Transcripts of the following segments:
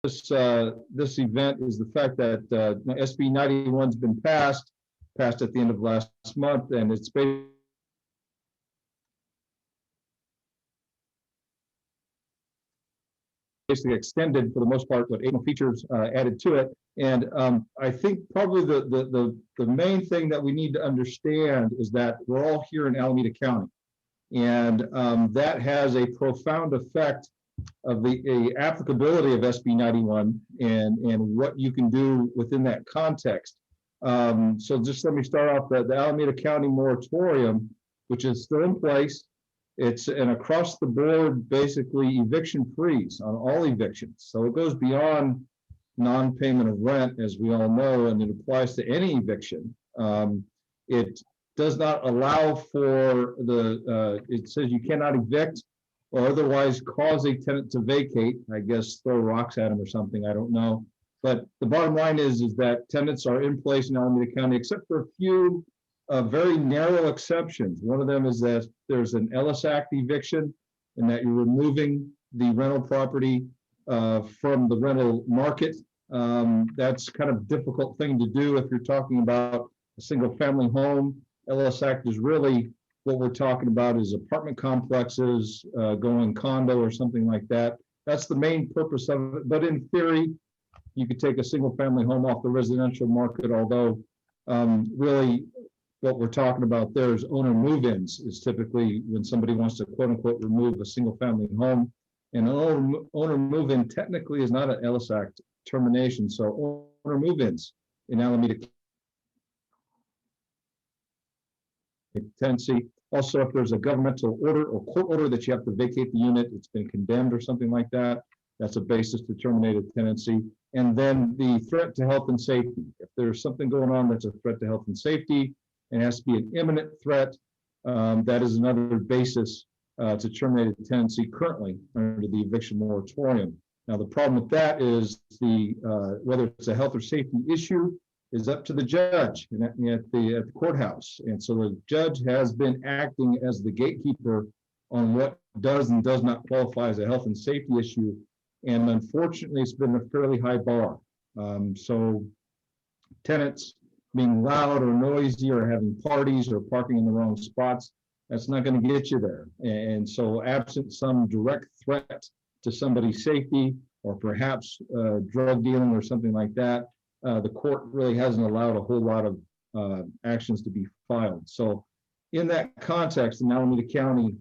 this event is the fact that SB 91's been passed at the end of last month, and it's basically extended for the most part, with 8 features added to it. And I think probably the main thing that we need to understand is that we're all here in Alameda County, and that has a profound effect of the applicability of SB 91 and what you can do within that context. So just let me start off the Alameda County moratorium, which is still in place. It's an across the board, basically eviction freeze on all evictions. So it goes beyond non-payment of rent, as we all know, and it applies to any eviction. It does not allow for it says you cannot evict or otherwise cause a tenant to vacate, I guess throw rocks at them or something, I don't know. But the bottom line is that tenants are in place in Alameda County, except for a few very narrow exceptions. One of them is that there's an Ellis Act eviction, and that you're removing the rental property from the rental market. That's kind of a difficult thing to do if you're talking about a single family home. Ellis Act is really what we're talking about is apartment complexes going condo or something like that. That's the main purpose of it. But in theory, you could take a single family home off the residential market, although really what we're talking about there is owner move-ins is typically when somebody wants to quote unquote remove a single family home. And an owner move-in technically is not an Ellis Act termination. So owner move-ins in Alameda tenancy. Also, if there's a governmental order or court order that you have to vacate the unit, it's been condemned or something like that, that's a basis to terminate a tenancy. And then the threat to health and safety. If there's something going on that's a threat to health and safety, it has to be an imminent threat. That is another basis to terminate a tenancy currently under the eviction moratorium. Now, the problem with that is whether it's a health or safety issue is up to the judge at the courthouse. And so the judge has been acting as the gatekeeper on what does and does not qualify as a health and safety issue. And unfortunately, it's been a fairly high bar. So tenants being loud or noisy or having parties or parking in the wrong spots, that's not going to get you there. And so absent some direct threat to somebody's safety or perhaps drug dealing or something like that, the court really hasn't allowed a whole lot of actions to be filed. So in that context, in Alameda County,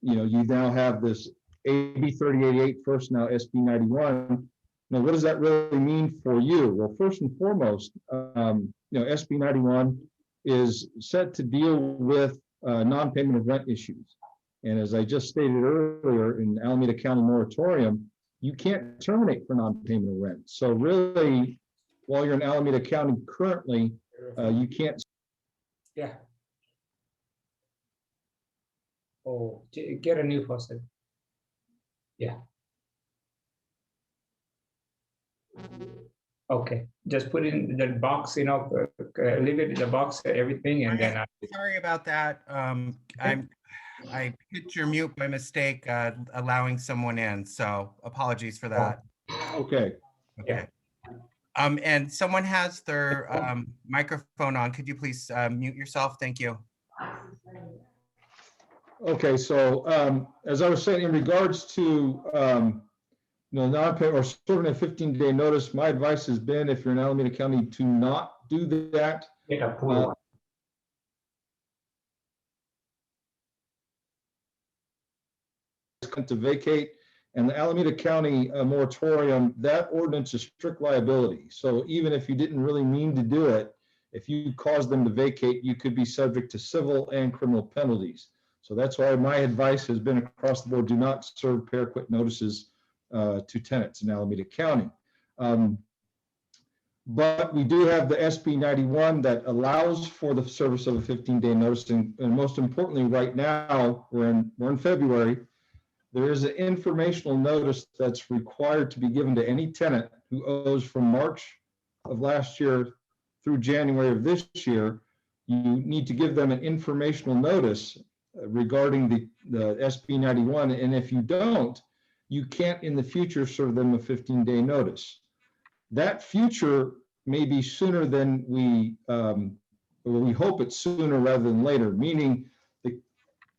you now have this AB 3088 first, now SB 91. Now, what does that really mean for you? Well, first and foremost, SB 91 is set to deal with non-payment of rent issues. And as I just stated earlier, in Alameda County moratorium, you can't terminate for non-payment of rent. So really, while you're in Alameda County currently, you can't. Yeah. Oh, get a new faucet. Yeah. Okay, just put it in the box, leave it in the box, everything, and then. Sorry about that. I hit your mute by mistake, allowing someone in. So apologies for that. Okay. Yeah. And someone has their microphone on. Could you please mute yourself? Thank you. Okay, so as I was saying, in regards to non-payment or serving a 15-day notice, my advice has been, if you're in Alameda County, to not do that. To vacate, and the Alameda County moratorium, that ordinance is strict liability. So even if you didn't really mean to do it, if you caused them to vacate, you could be subject to civil and criminal penalties. So that's why my advice has been across the board: do not serve pay or quit notices to tenants in Alameda County. But we do have the SB 91 that allows for the service of a 15-day notice, and most importantly, right now we're in February. There is an informational notice that's required to be given to any tenant who owes from March of last year through January of this year. You need to give them an informational notice regarding the SB 91, and if you don't, you can't in the future serve them a 15-day notice. That future may be sooner than we hope it's sooner rather than later, meaning the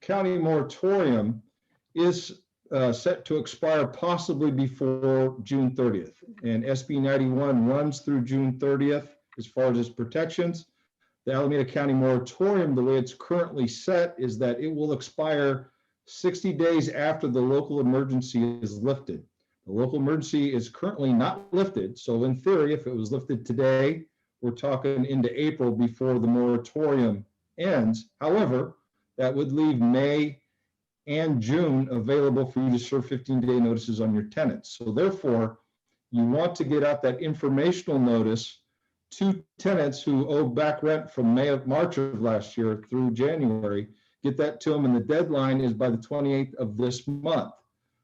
county moratorium is set to expire possibly before June 30th. And SB 91 runs through June 30th as far as its protections. The Alameda County moratorium, the way it's currently set, is that it will expire 60 days after the local emergency is lifted. The local emergency is currently not lifted. So in theory, if it was lifted today, we're talking into April before the moratorium ends. However, that would leave May and June available for you to serve 15-day notices on your tenants. So therefore, you want to get out that informational notice to tenants who owe back rent from March of last year through January, get that to them, and the deadline is by the 28th of this month.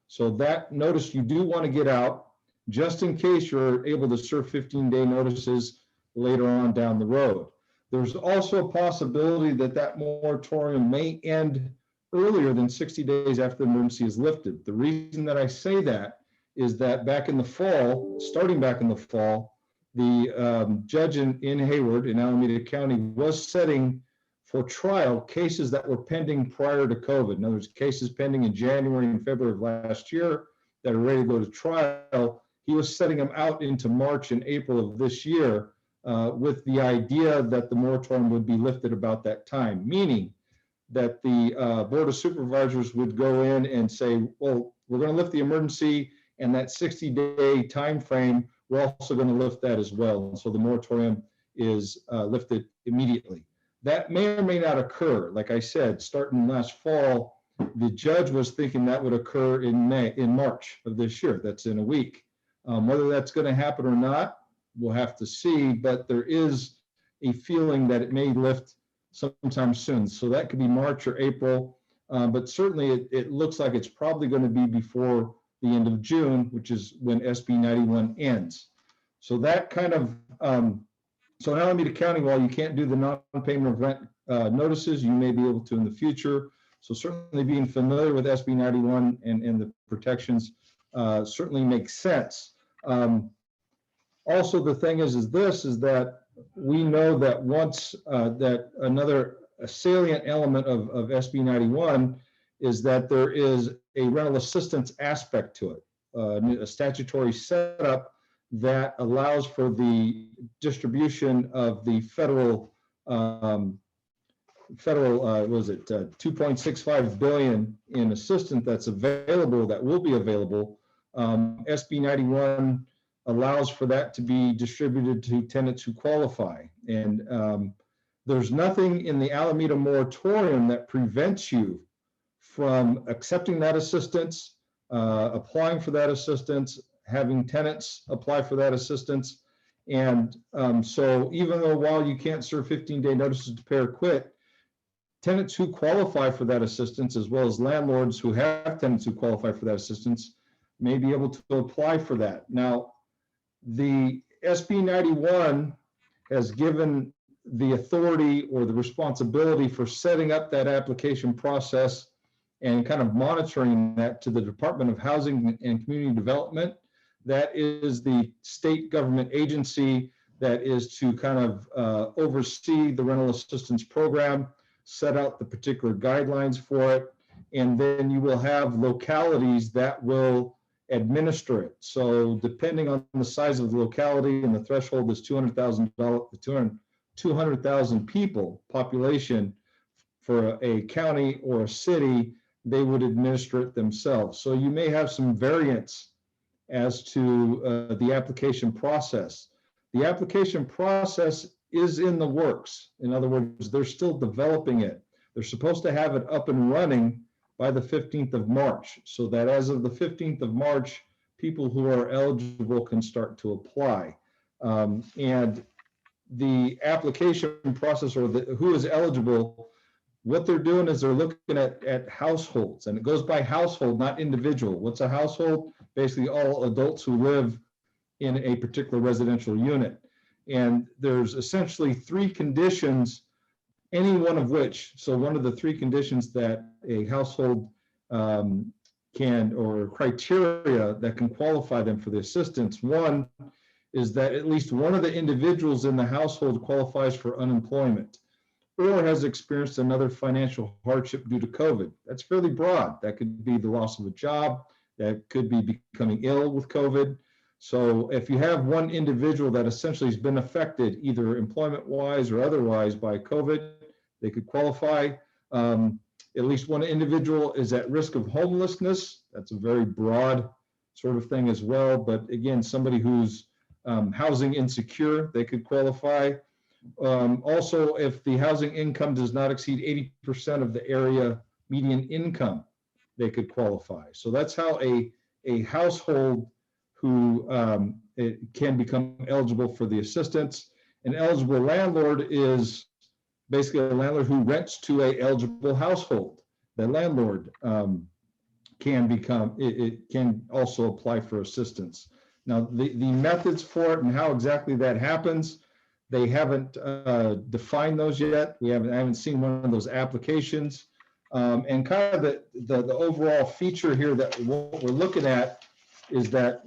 So that notice you do want to get out just in case you're able to serve 15-day notices later on down the road. There's also a possibility that that moratorium may end earlier than 60 days after the emergency is lifted. The reason that I say that is that back in the fall, starting back in the fall, the judge in Hayward in Alameda County was setting for trial cases that were pending prior to COVID. In other words, cases pending in January and February of last year that are ready to go to trial. He was setting them out into March and April of this year with the idea that the moratorium would be lifted about that time, meaning that the Board of Supervisors would go in and say, well, we're going to lift the emergency, and that 60-day time frame, we're also going to lift that as well. And so the moratorium is lifted immediately. That may or may not occur. Like I said, starting last fall, the judge was thinking that would occur in March of this year. That's in a week. Whether that's going to happen or not, we'll have to see, but there is a feeling that it may lift sometime soon. So that could be March or April, but certainly it looks like it's probably going to be before the end of June, which is when SB 91 ends. So that kind of, so in Alameda County, while you can't do the non-payment of rent notices, you may be able to in the future. So certainly being familiar with SB 91 and the protections certainly makes sense. Also, the thing is that we know that once that another salient element of SB 91 is that there is a rental assistance aspect to it, a statutory setup that allows for the distribution of the federal, was it 2.65 billion in assistance that's available, that will be available. SB 91 allows for that to be distributed to tenants who qualify. And there's nothing in the Alameda moratorium that prevents you from accepting that assistance, applying for that assistance, having tenants apply for that assistance. And so even though while you can't serve 15-day notices to pay or quit, tenants who qualify for that assistance, as well as landlords who have tenants who qualify for that assistance, may be able to apply for that. Now, the SB 91 has given the authority or the responsibility for setting up that application process and kind of monitoring that to the Department of Housing and Community Development. That is the state government agency that is to kind of oversee the rental assistance program, set out the particular guidelines for it, and then you will have localities that will administer it. So depending on the size of the locality, and the threshold is 200,000 people population for a county or a city, they would administer it themselves. So you may have some variance as to the application process. The application process is in the works. In other words, they're still developing it. They're supposed to have it up and running by the 15th of March, so that as of the 15th of March, people who are eligible can start to apply. And the application process, or who is eligible, what they're doing is they're looking at households, and it goes by household, not individual. What's a household? Basically all adults who live in a particular residential unit. And there's essentially three conditions, any one of which, so one of the three conditions that a household or criteria that can qualify them for the assistance. One is that at least one of the individuals in the household qualifies for unemployment or has experienced another financial hardship due to COVID. That's fairly broad. That could be the loss of a job, that could be becoming ill with COVID. So if you have one individual that essentially has been affected either employment-wise or otherwise by COVID, they could qualify. At least one individual is at risk of homelessness. That's a very broad sort of thing as well. But again, somebody who's housing insecure, they could qualify. Also, if the housing income does not exceed 80% of the area median income, they could qualify. So that's how a household who it can become eligible for the assistance. An eligible landlord is basically a landlord who rents to a eligible household. The landlord it can also apply for assistance. Now, the methods for it and how exactly that happens, they haven't defined those yet. I haven't seen one of those applications. And kind of the overall feature here that what we're looking at is that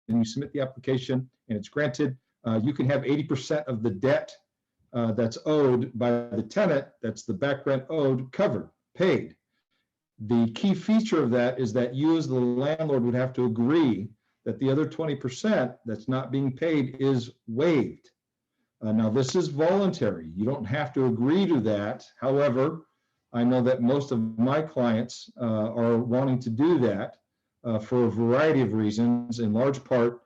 and you submit the application and it's granted, you can have 80% of the debt that's owed by the tenant, that's the back rent owed, covered, paid. The key feature of that is that you as the landlord would have to agree that the other 20% that's not being paid is waived. Now, this is voluntary. You don't have to agree to that. However, I know that most of my clients are wanting to do that for a variety of reasons. In large part,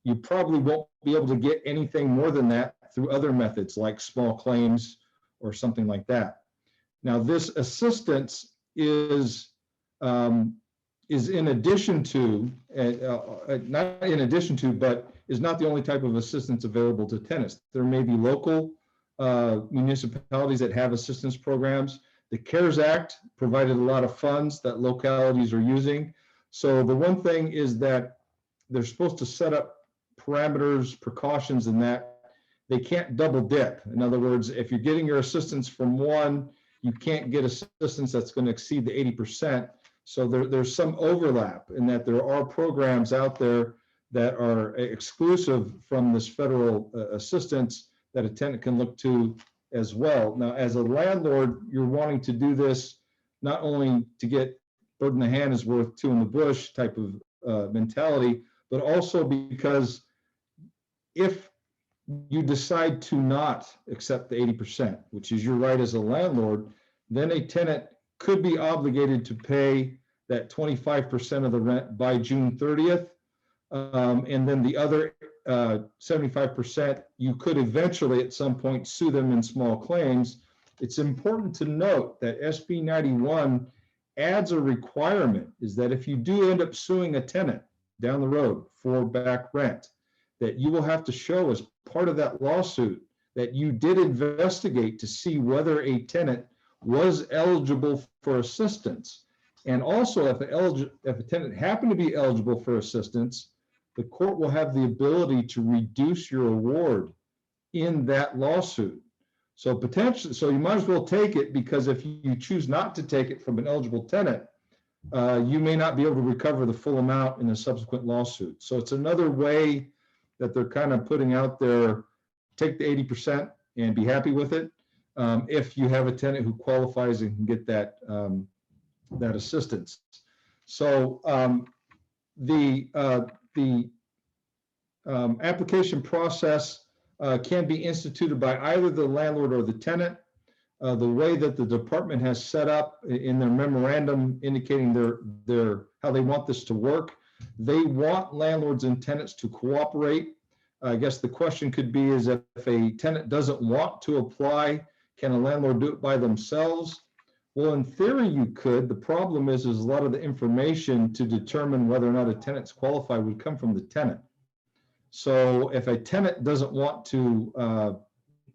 you probably won't be able to get anything more than that through other methods like small claims or something like that. Now, this assistance is in addition to, not in addition to, but is not the only type of assistance available to tenants. There may be local municipalities that have assistance programs. The CARES Act provided a lot of funds that localities are using. So the one thing is that they're supposed to set up parameters, precautions in that they can't double dip. In other words, if you're getting your assistance from one, you can't get assistance that's going to exceed the 80%. So there's some overlap in that there are programs out there that are exclusive from this federal assistance that a tenant can look to as well. Now, as a landlord, you're wanting to do this not only to get bird in the hand is worth two in the bush type of mentality, but also because if you decide to not accept the 80%, which is your right as a landlord, then a tenant could be obligated to pay that 25% of the rent by June 30th. And then the other 75%, you could eventually at some point sue them in small claims. It's important to note that SB 91 adds a requirement is that if you do end up suing a tenant down the road for back rent, that you will have to show as part of that lawsuit that you did investigate to see whether a tenant was eligible for assistance. And also, if a tenant happened to be eligible for assistance, the court will have the ability to reduce your award in that lawsuit. So potentially, so you might as well take it, because if you choose not to take it from an eligible tenant, you may not be able to recover the full amount in a subsequent lawsuit. So it's another way that they're kind of putting out there, take the 80% and be happy with it. If you have a tenant who qualifies and can get that that assistance. So the application process can be instituted by either the landlord or the tenant. The way that the department has set up in their memorandum indicating how they want this to work, they want landlords and tenants to cooperate. I guess the question could be is if a tenant doesn't want to apply, can a landlord do it by themselves? Well, in theory, you could. The problem is a lot of the information to determine whether or not a tenant's qualified would come from the tenant. So if a tenant doesn't want to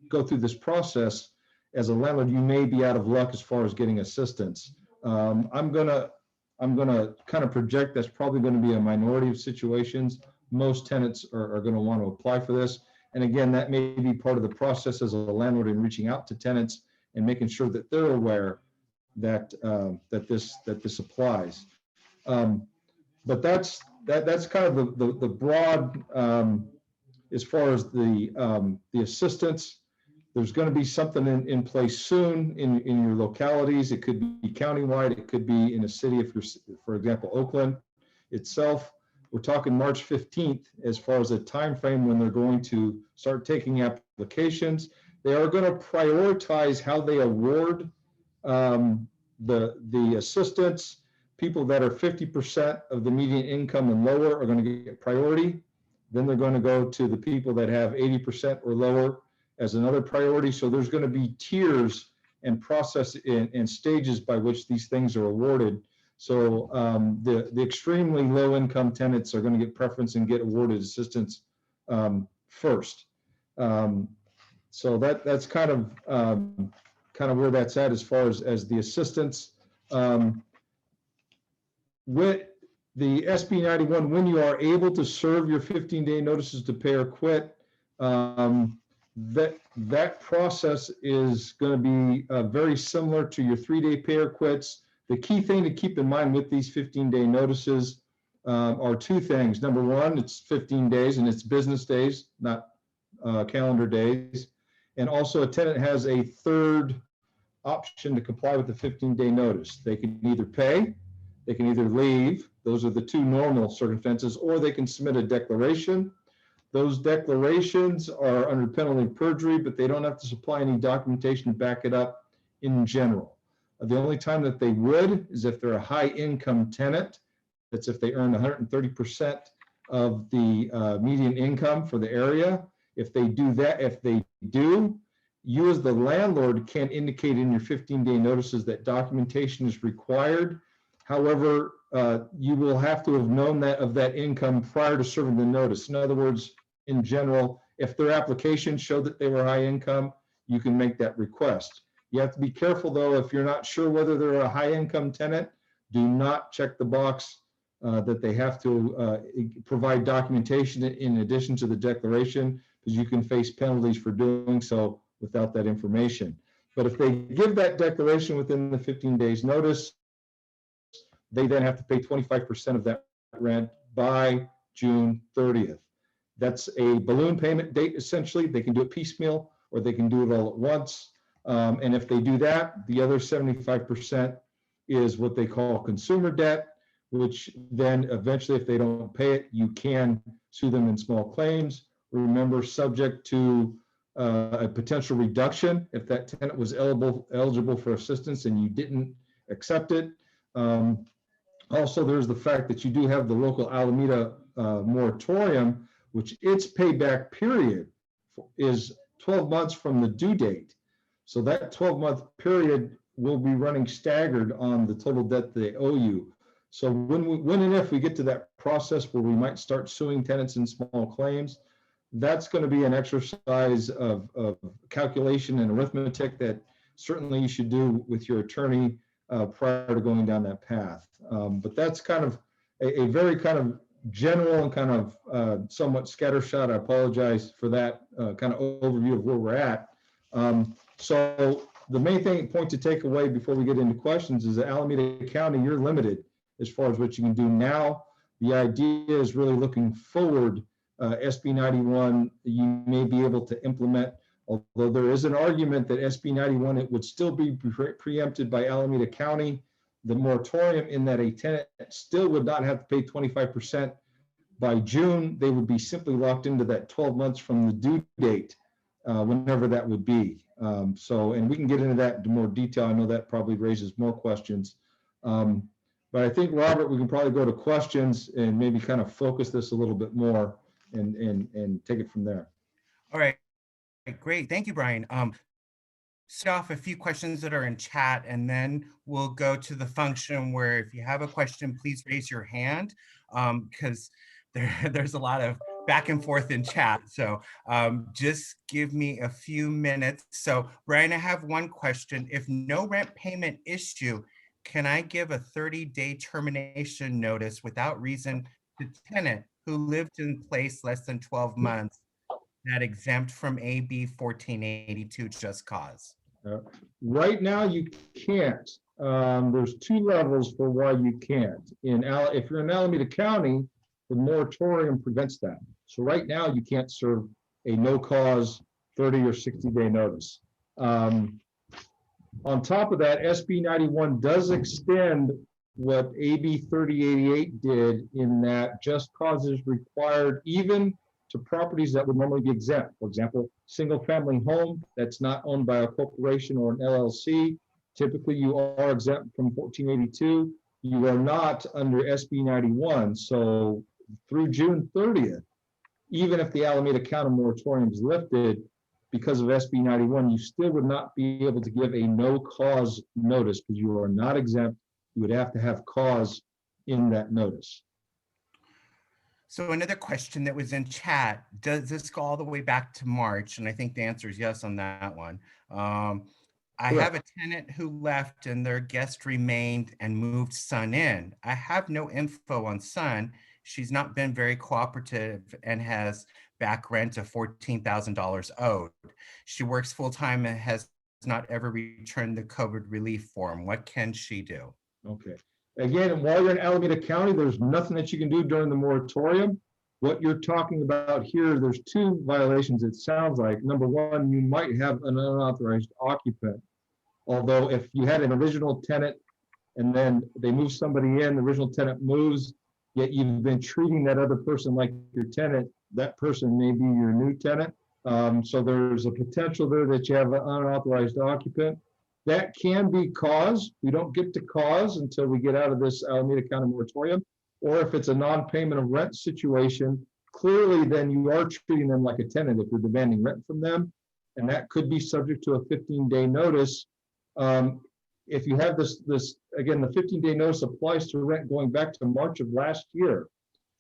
go through this process, as a landlord, you may be out of luck as far as getting assistance. I'm gonna kind of project that's probably going to be a minority of situations. Most tenants are going to want to apply for this. And again, that may be part of the process as a landlord in reaching out to tenants and making sure that they're aware that that this applies. But that's kind of the broad as far as the assistance. There's going to be something in place soon in your localities. It could be countywide. It could be in a city. If you're, for example, Oakland itself, we're talking March 15th as far as a time frame when they're going to start taking applications. They are going to prioritize how they award the assistance. People that are 50% of the median income and lower are going to get priority. Then they're going to go to the people that have 80% or lower as another priority. So there's going to be tiers and process and stages by which these things are awarded. So the extremely low income tenants are going to get preference and get awarded assistance first. So that's kind of where that's at as far as the assistance. With the SB 91, when you are able to serve your 15-day notices to pay or quit, that process is going to be very similar to your 3-day pay or quits. The key thing to keep in mind with these 15-day notices are two things. Number one, it's 15 days and it's business days, not calendar days. And also a tenant has a third option to comply with the 15-day notice. They can either pay, they can either leave. Those are the two normal circumstances, or they can submit a declaration. Those declarations are under penalty of perjury, but they don't have to supply any documentation to back it up in general. The only time that they would is if they're a high income tenant. That's if they earn 130% of the median income for the area. If they do that, if they do, you as the landlord can indicate in your 15-day notices that documentation is required. However, you will have to have known that of that income prior to serving the notice. In other words, in general, if their application showed that they were high income, you can make that request. You have to be careful though, if you're not sure whether they're a high income tenant, do not check the box that they have to provide documentation in addition to the declaration, because you can face penalties for doing so without that information. But if they give that declaration within the 15 days notice, they then have to pay 25% of that rent by June 30th. That's a balloon payment date, essentially. They can do it piecemeal or they can do it all at once. And if they do that, the other 75% is what they call consumer debt, which then eventually, if they don't pay it, you can sue them in small claims. Remember, subject to a potential reduction if that tenant was eligible for assistance and you didn't accept it. Also, there's the fact that you do have the local Alameda moratorium, which its payback period is 12 months from the due date. So that 12-month period will be running staggered on the total debt they owe you. So when and if we get to that process where we might start suing tenants in small claims, that's going to be an exercise of calculation and arithmetic that certainly you should do with your attorney prior to going down that path. But that's kind of a very kind of general and kind of somewhat scattershot. I apologize for that kind of overview of where we're at. So the main point to take away before we get into questions is that Alameda County, you're limited as far as what you can do now. The idea is really looking forward. SB 91, you may be able to implement, although there is an argument that SB 91, it would still be preempted by Alameda County. The moratorium in that a tenant still would not have to pay 25% by June. They would be simply locked into that 12 months from the due date, whenever that would be. And we can get into that in more detail. I know that probably raises more questions. But I think, Robert, we can probably go to questions and maybe kind of focus this a little bit more and take it from there. All right, great. Thank you, Brian. Start off a few questions that are in chat, and then we'll go to the function where if you have a question, please raise your hand, because there's a lot of back and forth in chat. So just give me a few minutes. So Brian, I have one question. If no rent payment issue, can I give a 30-day termination notice without reason to tenant who lived in place less than 12 months that exempt from AB 1482 just cause? Right now, you can't. There's two levels for why you can't. If you're in Alameda County, the moratorium prevents that. So right now, you can't serve a no-cause 30 or 60-day notice. On top of that, SB 91 does extend what AB 3088 did, in that just cause is required even to properties that would normally be exempt. For example, single-family home that's not owned by a corporation or an LLC. Typically, you are exempt from 1482. You are not under SB 91. So through June 30th, even if the Alameda County moratorium is lifted, because of SB 91, you still would not be able to give a no-cause notice because you are not exempt. You would have to have cause in that notice. So another question that was in chat, does this go all the way back to March? And I think the answer is yes on that one. I have a tenant who left and their guest remained and moved son in. I have no info on son. She's not been very cooperative and has back rent of $14,000 owed. She works full-time and has not ever returned the COVID relief form. What can she do? Okay. Again, while you're in Alameda County, there's nothing that you can do during the moratorium. What you're talking about here, there's two violations, it sounds like. Number one, you might have an unauthorized occupant. Although if you had an original tenant and then they move somebody in, the original tenant moves, yet you've been treating that other person like your tenant, that person may be your new tenant. So there's a potential there that you have an unauthorized occupant. That can be cause. We don't get to cause until we get out of this Alameda County moratorium. Or if it's a non-payment of rent situation, clearly then you are treating them like a tenant if you're demanding rent from them. And that could be subject to a 15-day notice. If you have this, again, the 15-day notice applies to rent going back to March of last year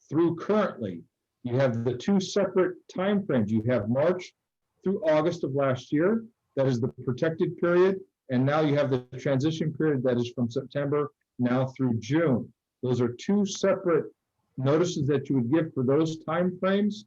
through currently. You have the two separate timeframes. You have March through August of last year. That is the protected period. And now you have the transition period that is from September now through June. Those are two separate notices that you would give for those timeframes.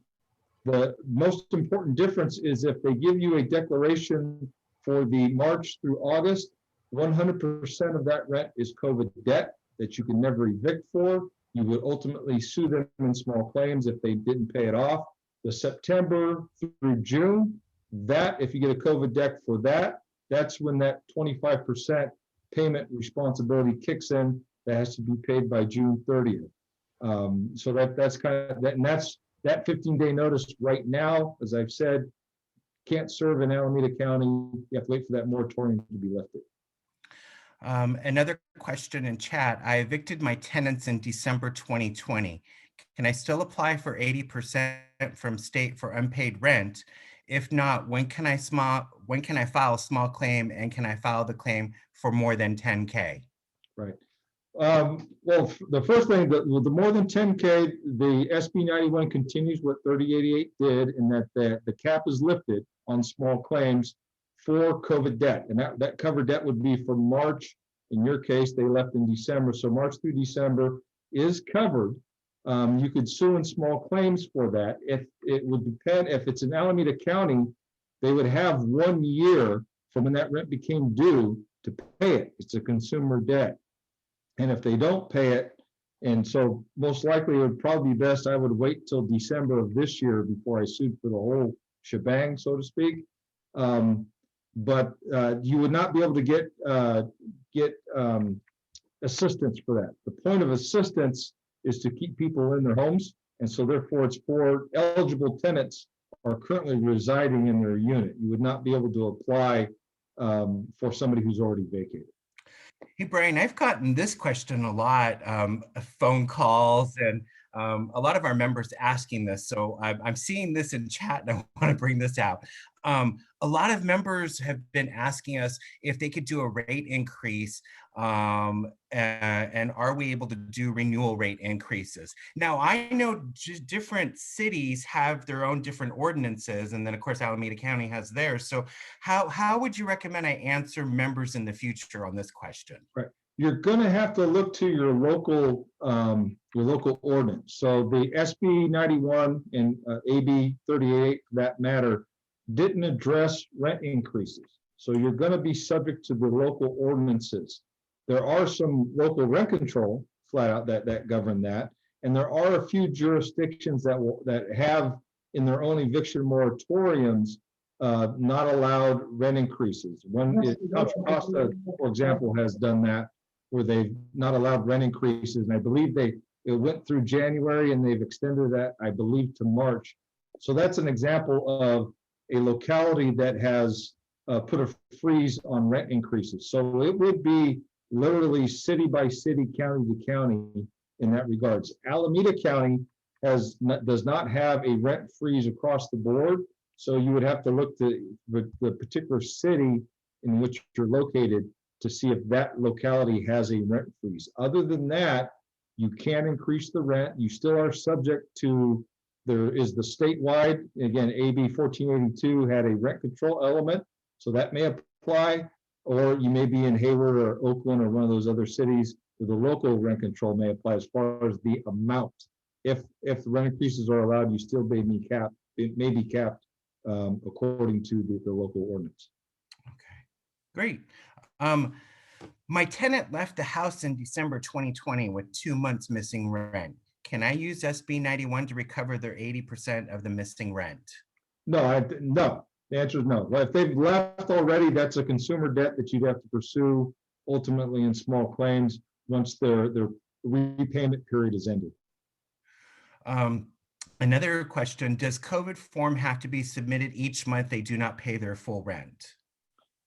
The most important difference is if they give you a declaration for the March through August, 100% of that rent is COVID debt that you can never evict for. You would ultimately sue them in small claims if they didn't pay it off. The September through June, that if you get a COVID debt for that, that's when that 25% payment responsibility kicks in. That has to be paid by June 30th. So that's kind of that, and that's that 15-day notice right now, as I've said, can't serve in Alameda County. You have to wait for that moratorium to be lifted. Another question in chat. I evicted my tenants in December 2020. Can I still apply for 80% from state for unpaid rent? If not, when can I file a small claim, and can I file the claim for more than 10K? Right. Well, the first thing, the more than 10K, the SB 91 continues what 3088 did, in that the cap is lifted on small claims for COVID debt. And that covered debt would be from March. In your case, they left in December. So March through December is covered. You could sue in small claims for that. If it would depend, if it's in Alameda County, they would have 1 year from when that rent became due to pay it. It's a consumer debt. And if they don't pay it, and so most likely it would probably be best I would wait till December of this year before I sued for the whole shebang, so to speak. But you would not be able to get assistance for that. The point of assistance is to keep people in their homes, and so therefore it's for eligible tenants are currently residing in their unit. You would not be able to apply for somebody who's already vacated. Hey, Brian, I've gotten this question a lot, phone calls, and a lot of our members asking this. So I'm seeing this in chat and I want to bring this out. A lot of members have been asking us if they could do a rate increase, and are we able to do renewal rate increases? Now, I know different cities have their own different ordinances, and then of course Alameda County has theirs. So how would you recommend I answer members in the future on this question? Right. You're going to have to look to your local ordinance. So the SB 91 and AB 38, for that matter, didn't address rent increases. So you're going to be subject to the local ordinances. There are some local rent control flat out that govern that. And there are a few jurisdictions that have in their own eviction moratoriums not allowed rent increases. Contra Costa, for example, has done that, where they've not allowed rent increases. And I believe it went through January and they've extended that, I believe, to March. So that's an example of a locality that has put a freeze on rent increases. So it would be literally city by city, county to county in that regards. Alameda County does not have a rent freeze across the board. So you would have to look to the particular city in which you're located to see if that locality has a rent freeze. Other than that, you can increase the rent. You still are subject to, there is the statewide, again, AB 1482 had a rent control element, so that may apply, or you may be in Hayward or Oakland or one of those other cities where the local rent control may apply as far as the amount. If the rent increases are allowed, you still may be capped. It may be capped according to the local ordinance. Okay, great. My tenant left the house in December 2020 with 2 months missing rent. Can I use SB 91 to recover their 80% of the missing rent? No, no. The answer is no. Well, if they've left already, that's a consumer debt that you'd have to pursue ultimately in small claims once their repayment period is ended. Another question, does COVID form have to be submitted each month they do not pay their full rent?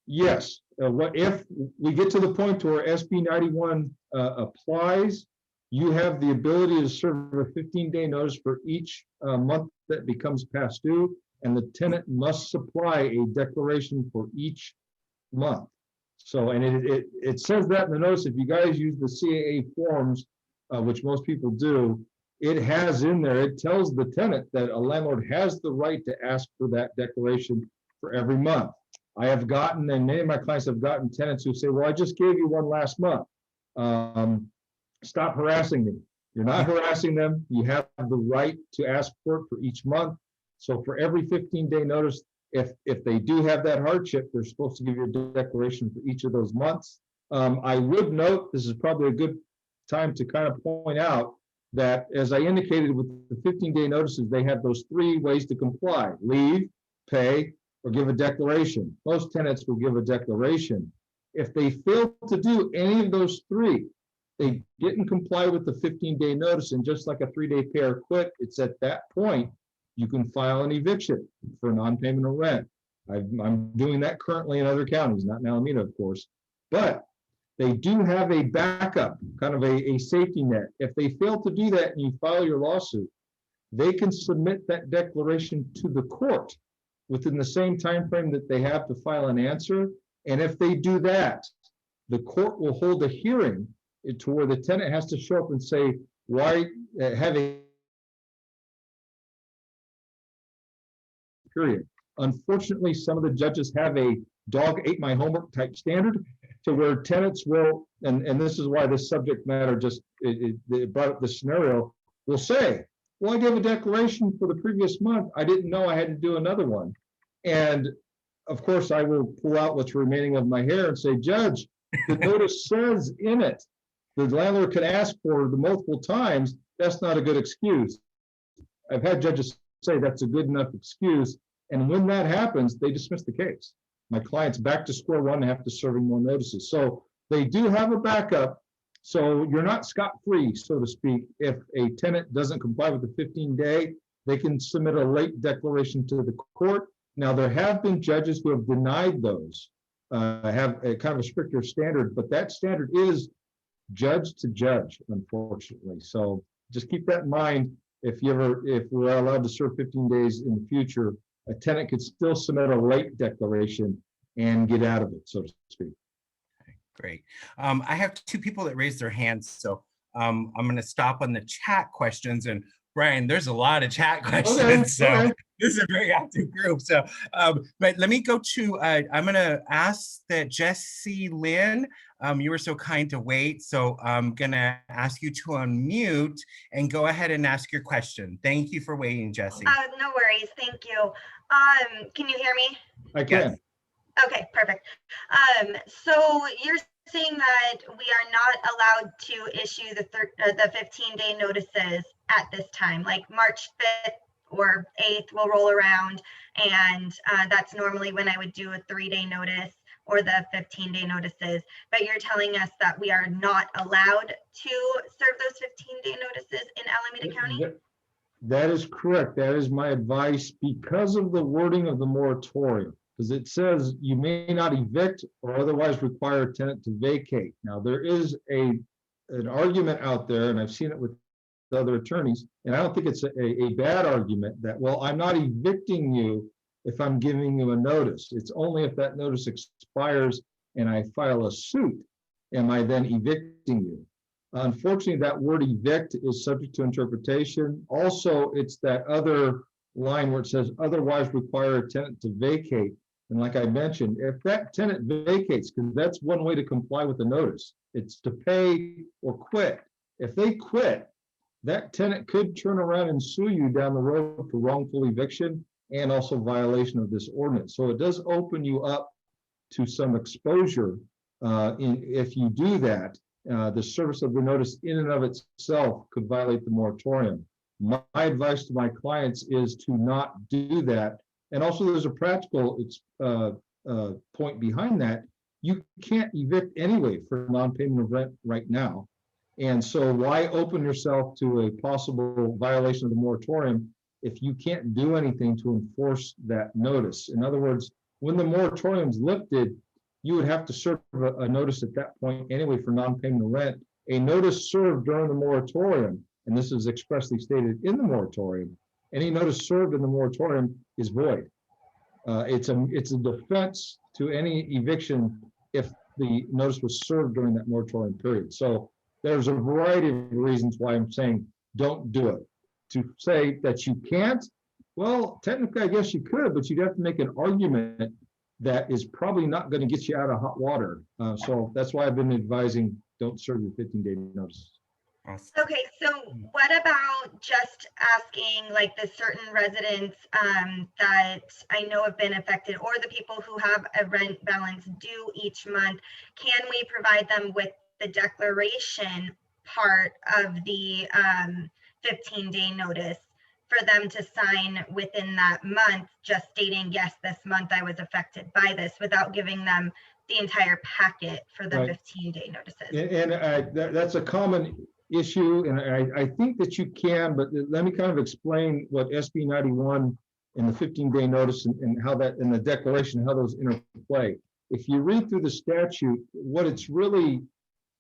Yes. What if we get to the point where SB 91 applies, you have the ability to serve a 15-day notice for each month that becomes past due, and the tenant must supply a declaration for each month. So, and it says that in the notice. If you guys use the CAA forms, which most people do, it has in there, it tells the tenant that a landlord has the right to ask for that declaration for every month. I have gotten, and many of my clients have gotten tenants who say, well, I just gave you one last month. Stop harassing me. You're not harassing them. You have the right to ask for it for each month. So for every 15-day notice, if they do have that hardship, they're supposed to give you a declaration for each of those months. I would note, this is probably a good time to kind of point out that, as I indicated with the 15-day notices, they have those 3 ways to comply: leave, pay, or give a declaration. Most tenants will give a declaration. If they fail to do any of those 3, they didn't comply with the 15-day notice, and just like a 3-day pay or quit, it's at that point you can file an eviction for non-payment of rent. I'm doing that currently in other counties, not in Alameda, of course, but they do have a backup, kind of a safety net. If they fail to do that and you file your lawsuit, they can submit that declaration to the court within the same time frame that they have to file an answer. And if they do that, the court will hold a hearing to where the tenant has to show up and say, why having period. Unfortunately, some of the judges have a dog ate my homework type standard, to where tenants will, and this is why this subject matter just it brought up the scenario, will say, well, I gave a declaration for the previous month. I didn't know I had to do another one. And of course, I will pull out what's remaining of my hair and say, Judge, the notice says in it, the landlord can ask for the multiple times. That's not a good excuse. I've had judges say that's a good enough excuse. And when that happens, they dismiss the case. My client's back to square one and have to serve more notices. So they do have a backup. So you're not scot-free, so to speak. If a tenant doesn't comply with the 15-day, they can submit a late declaration to the court. Now, there have been judges who have denied those, have a kind of a stricter standard, but that standard is judge to judge, unfortunately. So just keep that in mind. If we're allowed to serve 15 days in the future, a tenant could still submit a late declaration and get out of it, so to speak. Okay, great. I have 2 people that raised their hands, so I'm going to stop on the chat questions. And Brian, there's a lot of chat questions, okay, so okay. This is a very active group. So, but let me go to, I'm going to ask that Jesse Lynn, you were so kind to wait. So I'm going to ask you to unmute and go ahead and ask your question. Thank you for waiting, Jesse. No worries. Thank you. Can you hear me? I can. Yes. Okay, perfect. So you're saying that we are not allowed to issue the 15-day notices at this time, like March 5th or 8th will roll around, and that's normally when I would do a 3-day notice or the 15-day notices. But you're telling us that we are not allowed to serve those 15-day notices in Alameda County? That is correct. That is my advice because of the wording of the moratorium. Because it says you may not evict or otherwise require a tenant to vacate. Now, there is an argument out there, and I've seen it with other attorneys, and I don't think it's a bad argument that, well, I'm not evicting you if I'm giving you a notice. It's only if that notice expires and I file a suit, am I then evicting you? Unfortunately, that word evict is subject to interpretation. Also, it's that other line where it says otherwise require a tenant to vacate. And like I mentioned, if that tenant vacates, because that's one way to comply with the notice, it's to pay or quit. If they quit, that tenant could turn around and sue you down the road for wrongful eviction and also violation of this ordinance. So it does open you up to some exposure if you do that. The service of the notice in and of itself could violate the moratorium. My advice to my clients is to not do that. And also there's a practical point behind that. You can't evict anyway for non-payment of rent right now. And so why open yourself to a possible violation of the moratorium if you can't do anything to enforce that notice? In other words, when the moratorium's lifted, you would have to serve a notice at that point anyway for non-payment of rent. A notice served during the moratorium, and this is expressly stated in the moratorium, any notice served in the moratorium is void. It's a defense to any eviction if the notice was served during that moratorium period. So there's a variety of reasons why I'm saying don't do it. To say that you can't, well, technically I guess you could, but you'd have to make an argument that is probably not going to get you out of hot water. So that's why I've been advising don't serve your 15-day notice. Okay, so what about just asking like the certain residents that I know have been affected, or the people who have a rent balance due each month, can we provide them with the declaration part of the 15-day notice for them to sign within that month, just stating, yes, this month I was affected by this, without giving them the entire packet for the 15-day notices? And that's a common issue, and I think that you can, but let me kind of explain what SB 91 and the 15-day notice and how that, and the declaration, how those interplay. If you read through the statute, what it's really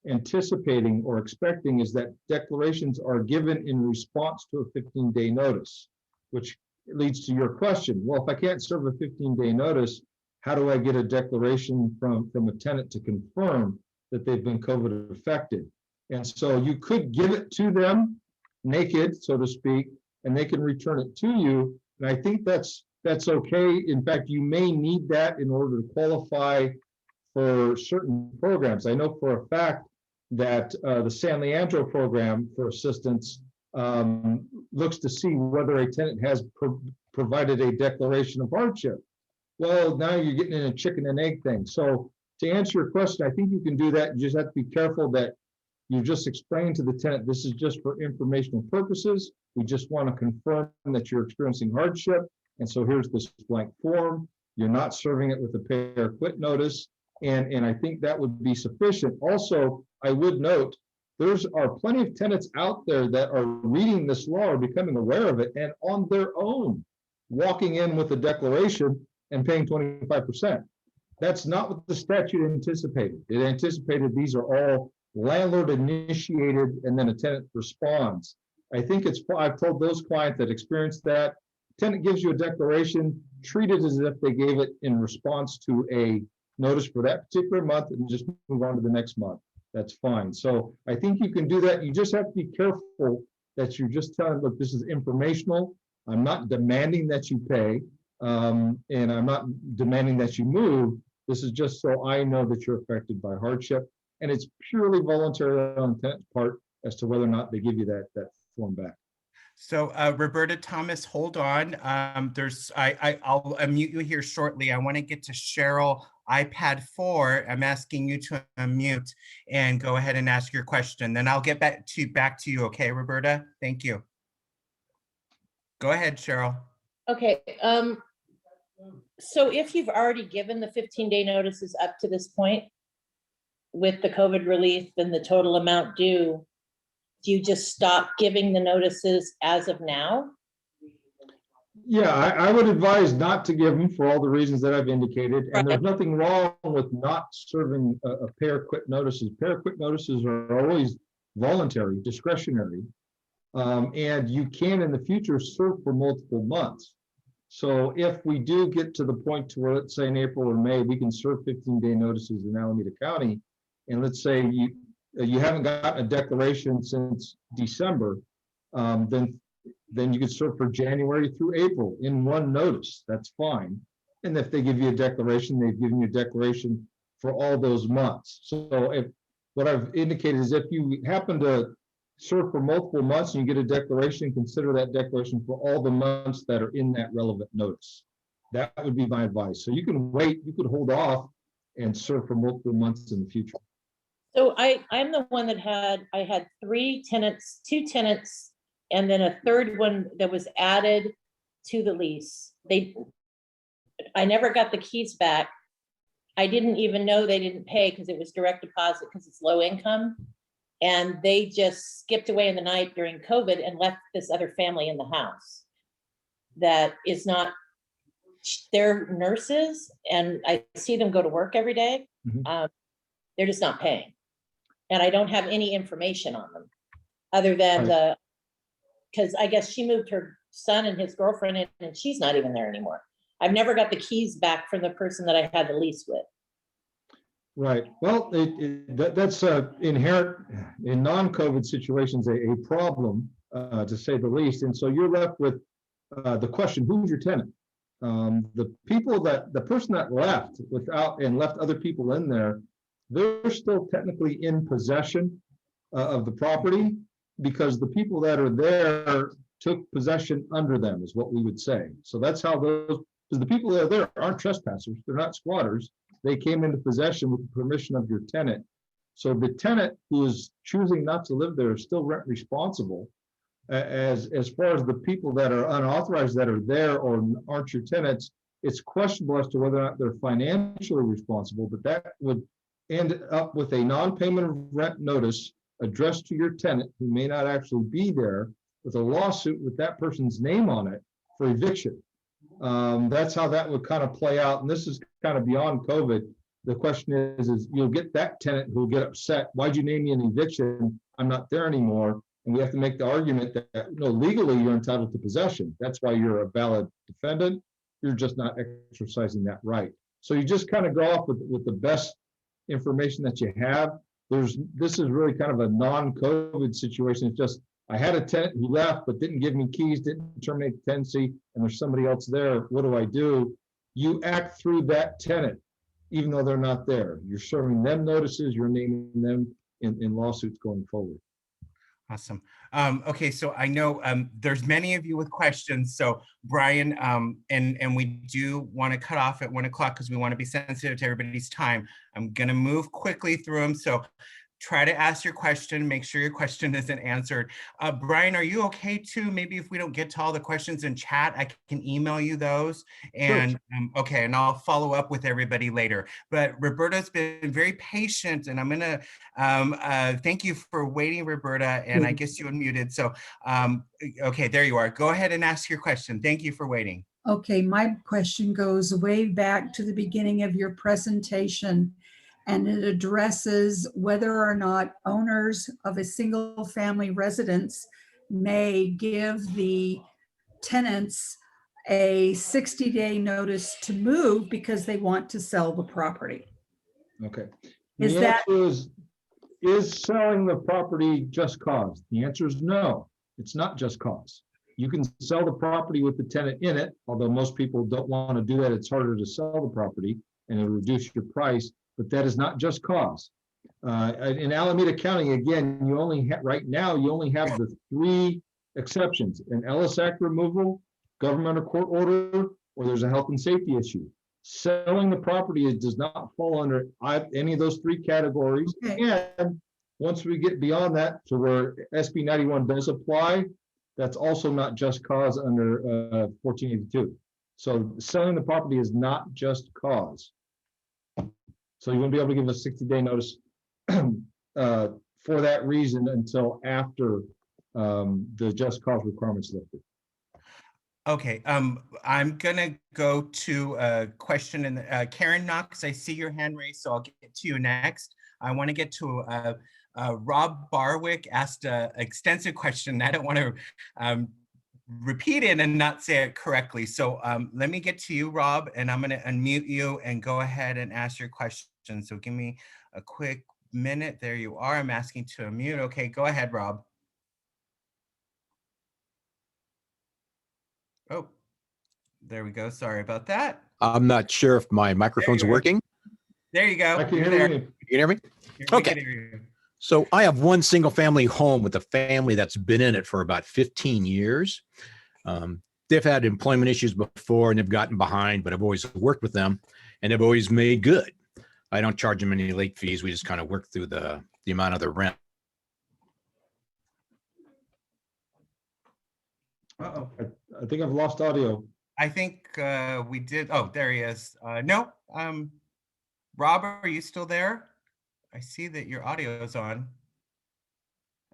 anticipating or expecting is that declarations are given in response to a 15-day notice, which leads to your question. Well, if I can't serve a 15-day notice, how do I get a declaration from a tenant to confirm that they've been COVID affected? And so you could give it to them naked, so to speak, and they can return it to you. And I think that's okay. In fact, you may need that in order to qualify for certain programs. I know for a fact that the San Leandro program for assistance looks to see whether a tenant has provided a declaration of hardship. Well, now you're getting in a chicken and egg thing. So to answer your question, I think you can do that. You just have to be careful that you just explain to the tenant, this is just for informational purposes. We just want to confirm that you're experiencing hardship. And so here's this blank form. You're not serving it with a pay or quit notice. And I think that would be sufficient. Also, I would note, there are plenty of tenants out there that are reading this law or becoming aware of it and on their own walking in with a declaration and paying 25%. That's not what the statute anticipated. It anticipated these are all landlord initiated and then a tenant responds. I think I've told those clients that experience that, tenant gives you a declaration, treat it as if they gave it in response to a notice for that particular month and just move on to the next month. That's fine. So I think you can do that. You just have to be careful that you're just telling, look, this is informational. I'm not demanding that you pay, and I'm not demanding that you move. This is just so I know that you're affected by hardship. And it's purely voluntary on the tenant's part as to whether or not they give you that form back. So Roberta Thomas, hold on. I'll unmute you here shortly. I want to get to Cheryl, iPad 4. I'm asking you to unmute and go ahead and ask your question. Then I'll get back to you. Okay, Roberta? Thank you. Go ahead, Cheryl. Okay. So if you've already given the 15-day notices up to this point with the COVID relief and the total amount due, do you just stop giving the notices as of now? Yeah, I would advise not to give them for all the reasons that I've indicated. And there's nothing wrong with not serving a pay or quit notices. Pay or quit notices are always voluntary, discretionary. And you can in the future serve for multiple months. So if we do get to the point to where, let's say in April or May, we can serve 15-day notices in Alameda County, and let's say you haven't gotten a declaration since December, then you could serve for January through April in one notice. That's fine. And if they give you a declaration, they've given you a declaration for all those months. So if what I've indicated is if you happen to serve for multiple months and you get a declaration, consider that declaration for all the months that are in that relevant notice. That would be my advice. So you can wait, you could hold off and serve for multiple months in the future. So I'm the one that I had 3 tenants, 2 tenants, and then a third one that was added to the lease. I never got the keys back. I didn't even know they didn't pay because it was direct deposit because it's low income. And they just skipped away in the night during COVID and left this other family in the house that is not, they're nurses and I see them go to work every day. They're just not paying. And I don't have any information on them other than because I guess she moved her son and his girlfriend in and she's not even there anymore. I've never got the keys back from the person that I had the lease with. Right. Well, that's inherent in non-COVID situations, a problem, to say the least. And so you're left with the question, who's your tenant? The person that left and left other people in there, they're still technically in possession of the property because the people that are there took possession under them is what we would say. So that's how because the people that are there aren't trespassers. They're not squatters. They came into possession with the permission of your tenant. So the tenant who is choosing not to live there is still rent responsible. As far as the people that are unauthorized that are there or aren't your tenants, it's questionable as to whether or not they're financially responsible, but that would end up with a non-payment of rent notice addressed to your tenant who may not actually be there with a lawsuit with that person's name on it for eviction. That's how that would kind of play out. And this is kind of beyond COVID. The question is you'll get that tenant who will get upset. Why'd you name me an eviction? I'm not there anymore. And we have to make the argument that no, legally you're entitled to possession. That's why you're a valid defendant. You're just not exercising that right. So you just kind of go off with the best information that you have. This is really kind of a non-COVID situation. It's just, I had a tenant who left but didn't give me keys, didn't terminate the tenancy, and there's somebody else there. What do? You act through that tenant, even though they're not there. You're serving them notices, you're naming them in lawsuits going forward. Awesome. Okay, so I know there's many of you with questions. So Brian, and we do want to cut off at 1 o'clock because we want to be sensitive to everybody's time. I'm going to move quickly through them. So try to ask your question, make sure your question isn't answered. Brian, are you okay too? Maybe if we don't get to all the questions in chat, I can email you those. And sure. Okay, and I'll follow up with everybody later. But Roberta's been very patient, and I'm gonna thank you for waiting, Roberta, and I guess you unmuted. So, okay, there you are. Go ahead and ask your question. Thank you for waiting. Okay, my question goes way back to the beginning of your presentation. And it addresses whether or not owners of a single family residence may give the tenants a 60-day notice to move because they want to sell the property. Okay. Is selling the property just cause? The answer is no, it's not just cause. You can sell the property with the tenant in it, although most people don't want to do that. It's harder to sell the property and it'll reduce your price. But that is not just cause. In Alameda County, again, you only have right now, you only have the 3 exceptions, an Ellis Act removal, government or court order, or there's a health and safety issue. Selling the property does not fall under any of those three categories. Okay. And once we get beyond that to where SB 91 does apply, that's also not just cause under 1482. So selling the property is not just cause. So you won't be able to give a 60-day notice for that reason until after the just cause requirement's lifted. Okay, I'm gonna go to a question, and Karen Knox, I see your hand raised, so I'll get to you next. I want to get to Rob Barwick asked an extensive question. I don't want to repeat it and not say it correctly. So let me get to you, Rob, and I'm going to unmute you and go ahead and ask your question. So give me a quick minute. There you are. I'm asking to unmute. Okay, go ahead, Rob. Oh, there we go. Sorry about that. I'm not sure if my microphone's working. There you go. I can You're hear there. you. You can hear me? We can Okay. hear you. So I have one single family home with a family that's been in it for about 15 years. They've had employment issues before and they've gotten behind, but I've always worked with them and they've always made good. I don't charge them any late fees. We just kind of work through the amount of the rent. Uh-oh. I think I've lost audio. I think we did. Oh, there he is. No, Rob, are you still there? I see that your audio is on.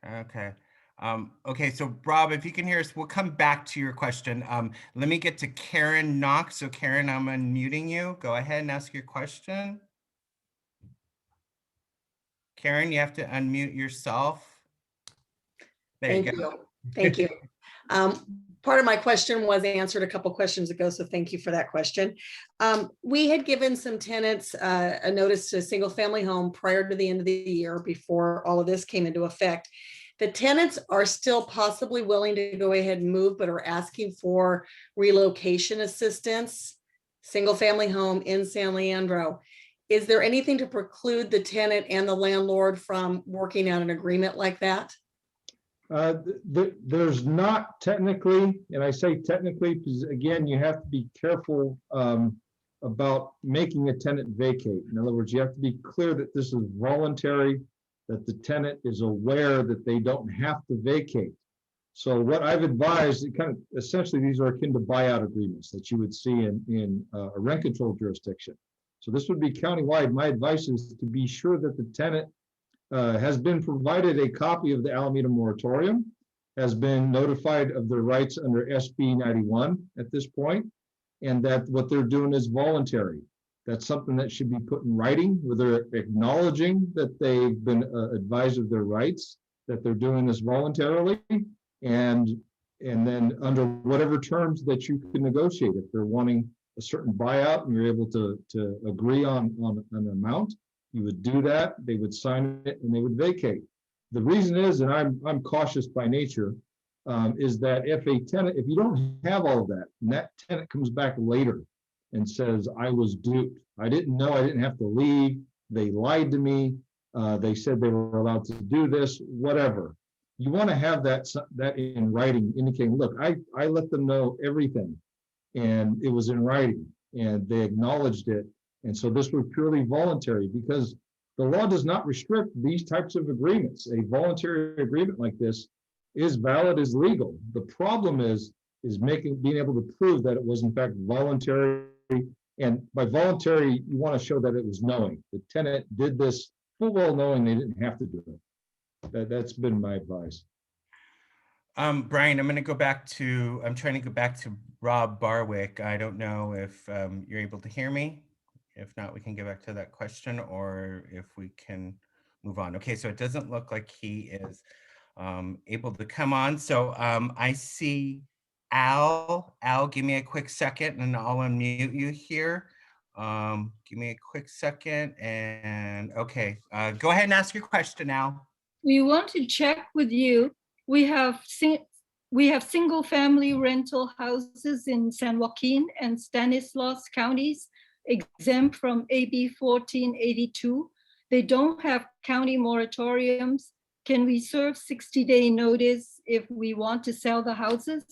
Okay. Okay, so Rob, if you can hear us, we'll come back to your question. Let me get to Karen Knox. So Karen, I'm unmuting you. Go ahead and ask your question. Karen, you have to unmute yourself. There you go. Thank you. Part of my question was answered a couple questions ago, so thank you for that question. We had given some tenants a notice to a single family home prior to the end of the year before all of this came into effect. The tenants are still possibly willing to go ahead and move, but are asking for relocation assistance, single family home in San Leandro. Is there anything to preclude the tenant and the landlord from working out an agreement like that? There's not technically, and I say technically because again, you have to be careful about making a tenant vacate. In other words, you have to be clear that this is voluntary, that the tenant is aware that they don't have to vacate. So what I've advised, it kind of essentially these are akin to buyout agreements that you would see in a rent control jurisdiction. So this would be countywide. My advice is to be sure that the tenant has been provided a copy of the Alameda moratorium, has been notified of their rights under SB 91 at this point, and that what they're doing is voluntary. That's something that should be put in writing, where they're acknowledging that they've been advised of their rights, that they're doing this voluntarily, and then under whatever terms that you can negotiate. If they're wanting a certain buyout and you're able to agree on an amount, you would do that, they would sign it, and they would vacate. The reason is, and I'm cautious by nature, is that if a tenant, if you don't have all of that, and that tenant comes back later and says, I was duped, I didn't know I didn't have to leave, they lied to me, they said they were allowed to do this, whatever. You want to have that in writing, indicating, look, I let them know everything, and it was in writing, and they acknowledged it. And so this was purely voluntary because the law does not restrict these types of agreements. A voluntary agreement like this is valid, is legal. The problem is being able to prove that it was in fact voluntary. And by voluntary, you want to show that it was knowing. The tenant did this full well knowing they didn't have to do it. That's been my advice. Brian, I'm trying to go back to Rob Barwick. I don't know if you're able to hear me. If not, we can get back to that question, or if we can move on. Okay, so it doesn't look like he is able to come on. So I see Al. Al, give me a quick second and I'll unmute you here. Give me a quick second and okay, go ahead and ask your question, Al. We want to check with you. We have single family rental houses in San Joaquin and Stanislaus counties exempt from AB 1482. They don't have county moratoriums. Can we serve 60-day notice if we want to sell the houses?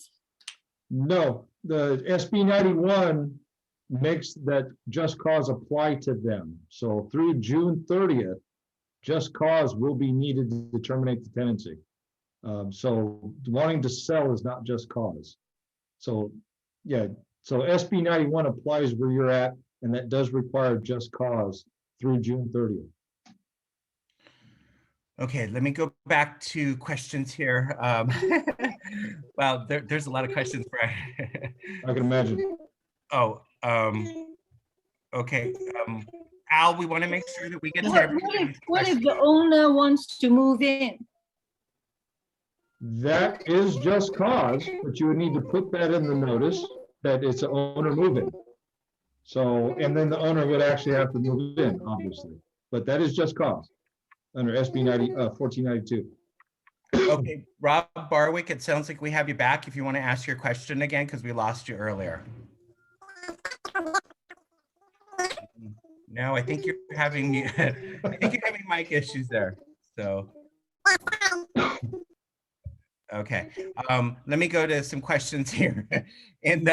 No, the SB 91 makes that just cause apply to them. So through June 30th, just cause will be needed to terminate the tenancy. So wanting to sell is not just cause. So yeah, so SB 91 applies where you're at, and that does require just cause through June 30th. Okay, let me go back to questions here. Wow, there's a lot of questions, Brian. I can imagine. Oh, okay. Al, we want to make sure that we get to everybody's What if questions. the owner wants to move in? That is just cause, but you would need to put that in the notice that it's an owner moving. So, and then the owner would actually have to move in, obviously, but that is just cause under SB 1492. Okay, Rob Barwick, it sounds like we have you back if you want to ask your question again, because we lost you earlier. No, I think you're having mic issues there. So okay, let me go to some questions here. And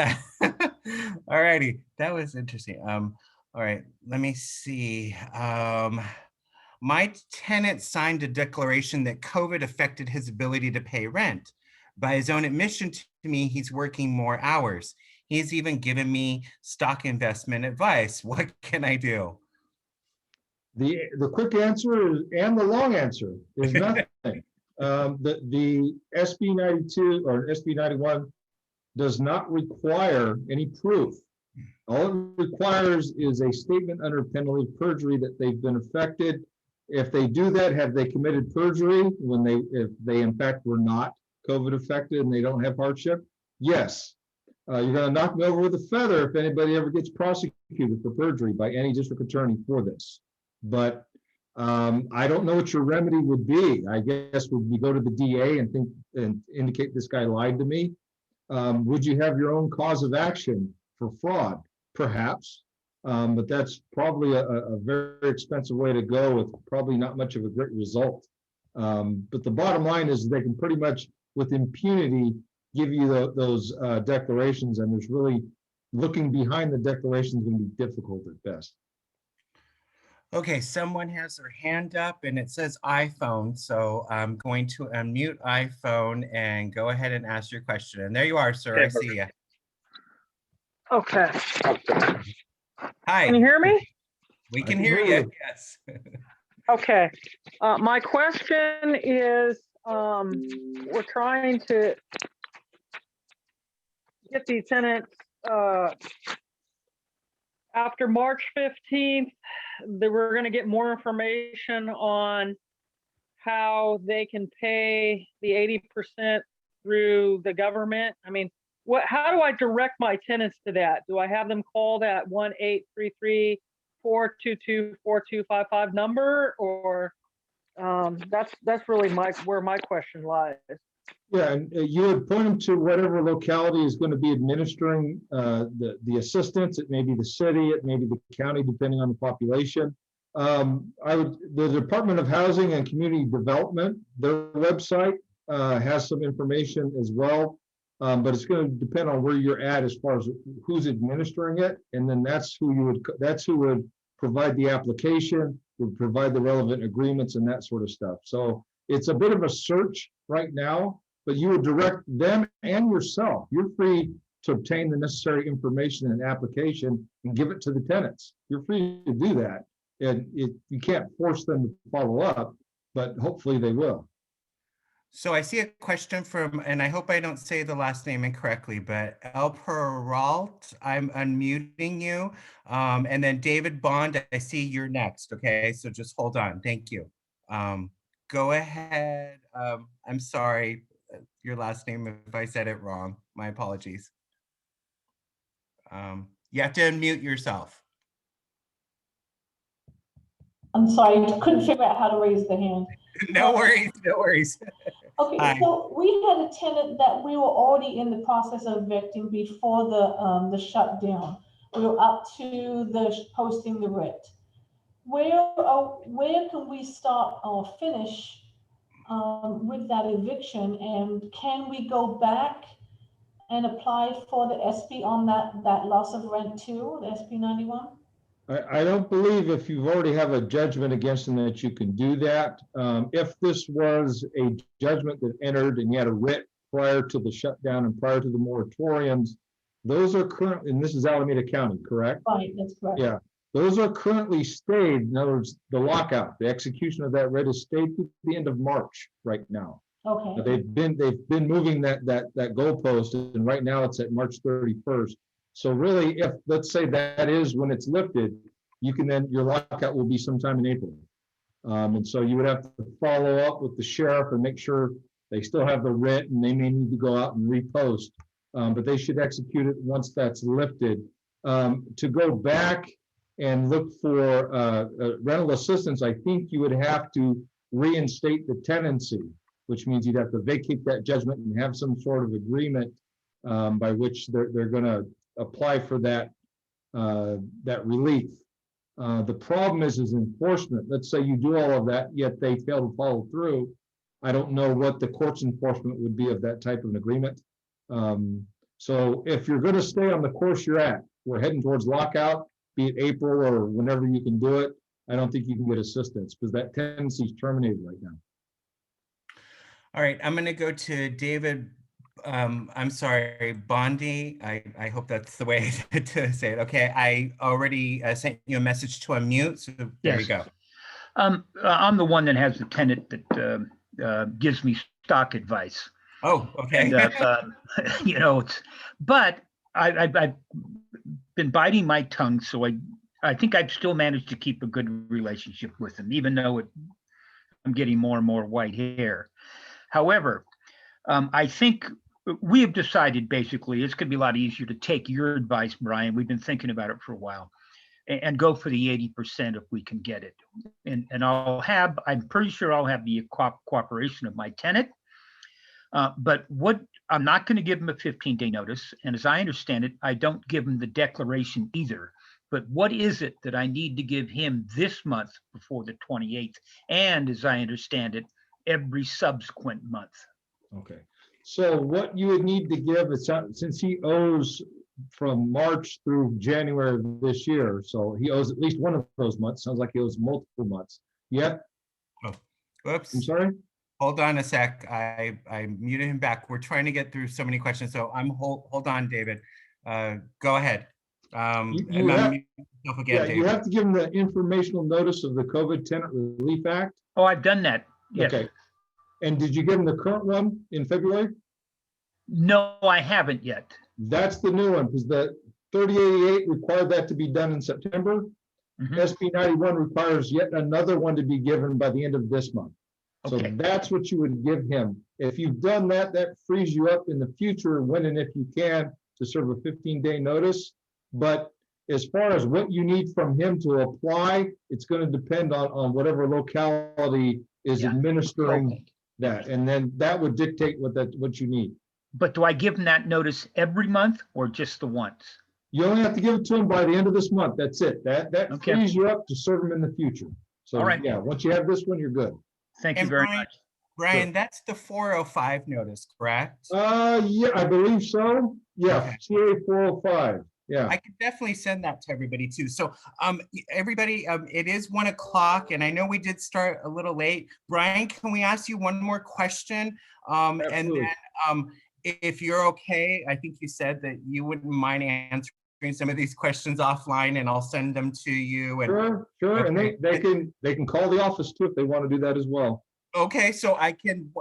all righty, that was interesting. All right, let me see. My tenant signed a declaration that COVID affected his ability to pay rent. By his own admission to me, he's working more hours. He's even given me stock investment advice. What can I do? The quick answer is, and the long answer is nothing. The SB 92 or SB 91 does not require any proof. All it requires is a statement under penalty of perjury that they've been affected. If they do that, have they committed perjury if they in fact were not COVID affected and they don't have hardship? Yes. You're going to knock me over with a feather if anybody ever gets prosecuted for perjury by any district attorney for this. But I don't know what your remedy would be. I guess would you go to the DA and indicate this guy lied to me? Would you have your own cause of action for fraud? Perhaps. But that's probably a very expensive way to go with probably not much of a great result. But the bottom line is they can pretty much, with impunity, give you those declarations, and there's really looking behind the declarations going to be difficult at best. Okay, someone has their hand up and it says iPhone. So I'm going to unmute iPhone and go ahead and ask your question. And there you are, sir. Okay, I see you. Okay. Hi. Can you hear me? We can hear you. Yes. Okay. My question is, we're trying to get these tenants after March 15th, we're going to get more information on how they can pay the 80% through the government. I mean, how do I direct my tenants to that? Do I have them call that 1-833-422-4255 number, or that's really where my question lies. Yeah, and you would point them to whatever locality is going to be administering the assistance. It may be the city, it may be the county, depending on the population. The Department of Housing and Community Development, their website has some information as well, but it's going to depend on where you're at as far as who's administering it, and then that's who would provide the application, would provide the relevant agreements and that sort of stuff. So it's a bit of a search right now, but you would direct them and yourself. You're free to obtain the necessary information and application and give it to the tenants. You're free to do that. And you can't force them to follow up, but hopefully they will. So I see a question from, and I hope I don't say the last name incorrectly, but El Peralt, I'm unmuting you. And then David Bond, I see you're next. Okay, so just hold on. Thank you. Go ahead. I'm sorry, your last name if I said it wrong. My apologies. You have to unmute yourself. I'm sorry, I couldn't figure out how to raise the hand. No worries, no worries. Okay, Hi. so we had a tenant that we were already in the process of evicting before the shutdown. We were up to posting the rent. Where can we start or finish with that eviction, and can we go back and apply for the SP on that loss of rent too, the SP 91? I don't believe if you've already have a judgment against them that you can do that. If this was a judgment that entered and you had a writ prior to the shutdown and prior to the moratoriums, those are current, and this is Alameda County, correct? Right, that's correct. Yeah, those are currently stayed. In other words, the lockout, the execution of that writ is stayed through the end of March right now. Okay, They've been moving that goalpost, and right now it's at March 31st. So really, if, let's say that is when it's lifted, you can then, your lockout will be sometime in April. And so you would have to follow up with the sheriff and make sure they still have the writ, and they may need to go out and repost. But they should execute it once that's lifted. To go back and look for rental assistance, I think you would have to reinstate the tenancy, which means you'd have to vacate that judgment and have some sort of agreement by which they're going to apply for that relief. The problem is enforcement. Let's say you do all of that, yet they fail to follow through. I don't know what the court's enforcement would be of that type of an agreement. So if you're going to stay on the course you're at, we're heading towards lockout, be it April or whenever you can do it, I don't think you can get assistance because that tenancy is terminated right now. All right, I'm going to go to David. I'm sorry, Bondi. I hope that's the way to say it. Okay, I already sent you a message to unmute, so there you go. I'm the one that has the tenant that gives me stock advice. Oh, okay. And, you know, but I've been biting my tongue, so I think I've still managed to keep a good relationship with him, even though I'm getting more and more white hair. However, I think we have decided basically it's going to be a lot easier to take your advice, Brian. We've been thinking about it for a while, and go for the 80% if we can get it. And I'm pretty sure I'll have the cooperation of my tenant. But I'm not going to give him a 15-day notice. And as I understand it, I don't give him the declaration either. But what is it that I need to give him this month before the 28th? And as I understand it, every subsequent month. Okay. So what you would need to give is, since he owes from March through January of this year, so he owes at least one of those months. Sounds like he owes multiple months. Yep. Oh, whoops. I'm sorry. Hold on a sec. I muted him back. We're trying to get through so many questions. So hold on, David. Go ahead. You have to give him the informational notice of the COVID Tenant Relief Act. Oh, I've done that. Yes. Okay. And did you give him the current one in February? No, I haven't yet. That's the new one, because the 3088 required that to be done in September. SB 91 requires yet another one to be given by the end of this month. So that's what you would give him. If you've done that, that frees you up in the future when and if you can to serve a 15-day notice. But as far as what you need from him to apply, it's going to depend on whatever locality is administering that. And then that would dictate what you need. But do I give him that notice every month or just the once? You only have to give it to him by the end of this month. That's it. That frees you up to serve him in the future. So yeah, once you have this one, you're good. Thank you very much. Brian, that's the 405 notice, correct? Yeah, I believe so. Yeah, CA 405. Yeah. I could definitely send that to everybody too. So everybody, it is 1 o'clock and I know we did start a little late. Brian, can we ask you one more question? And then if you're okay, I think you said that you wouldn't mind answering some of these questions offline and I'll send them to you. And, sure. Okay. And they can call the office too if they want to do that as well. Okay, so I can,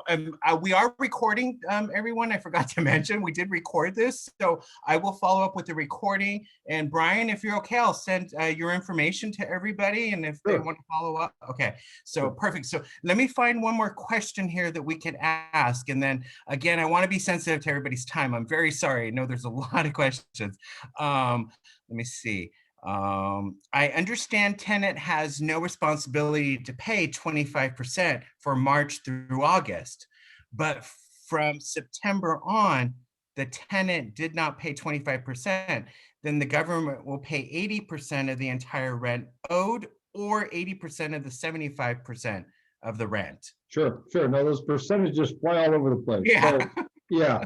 we are recording, everyone. I forgot to mention, we did record this. So I will follow up with the recording. And Brian, if you're okay, I'll send your information to everybody. And if they want to follow up, okay. So perfect. So let me find one more question here that we can ask. And then again, I want to be sensitive to everybody's time. I'm very sorry. I know there's a lot of questions. Let me see. I understand tenant has no responsibility to pay 25% for March through August, but from September on, the tenant did not pay 25%, then the government will pay 80% of the entire rent owed or 80% of the 75% of the rent. Sure. No, those percentages fly all over the place. Yeah. So, yeah.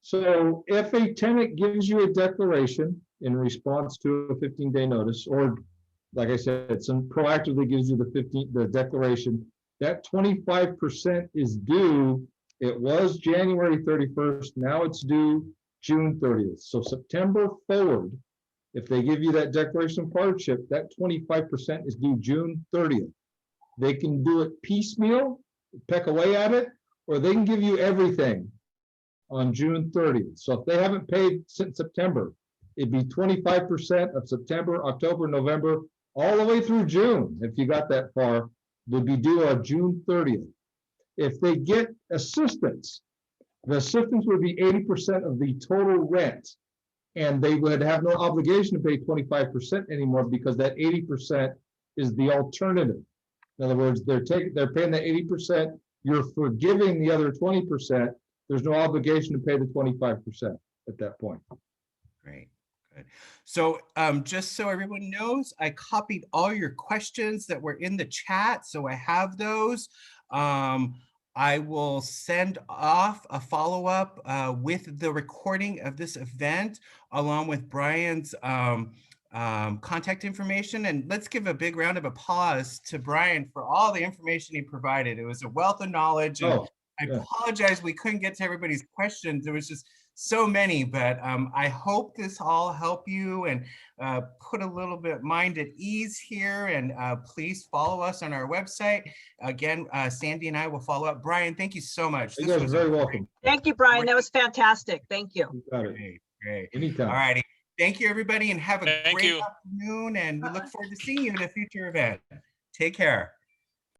So if a tenant gives you a declaration in response to a 15-day notice, or like I said, some proactively gives you the declaration, that 25% is due. It was January 31st. Now it's due June 30th. So September forward, if they give you that declaration of hardship, that 25% is due June 30th. They can do it piecemeal, peck away at it, or they can give you everything on June 30th. So if they haven't paid since September, it'd be 25% of September, October, November, all the way through June. If you got that far, would be due on June 30th. If they get assistance, the assistance would be 80% of the total rent, and they would have no obligation to pay 25% anymore because that 80% is the alternative. In other words, they're paying the 80%, you're forgiving the other 20%. There's no obligation to pay the 25% at that point. Great. Good. So just so everyone knows, I copied all your questions that were in the chat. So I have those. I will send off a follow-up with the recording of this event along with Brian's contact information. And let's give a big round of applause to Brian for all the information he provided. It was a wealth of knowledge. And I apologize we couldn't get to everybody's questions. There was just so many, but I hope this all helped you and put a little bit mind at ease here. And please follow us on our website. Again, Sandy and I will follow up. Brian, thank you so much. You guys are very welcome. Thank you, Brian. That was fantastic. Thank you. You got it. Great. Anytime. All righty. Thank you, everybody, and have a great afternoon. And we look forward to seeing you in a future event. Take care.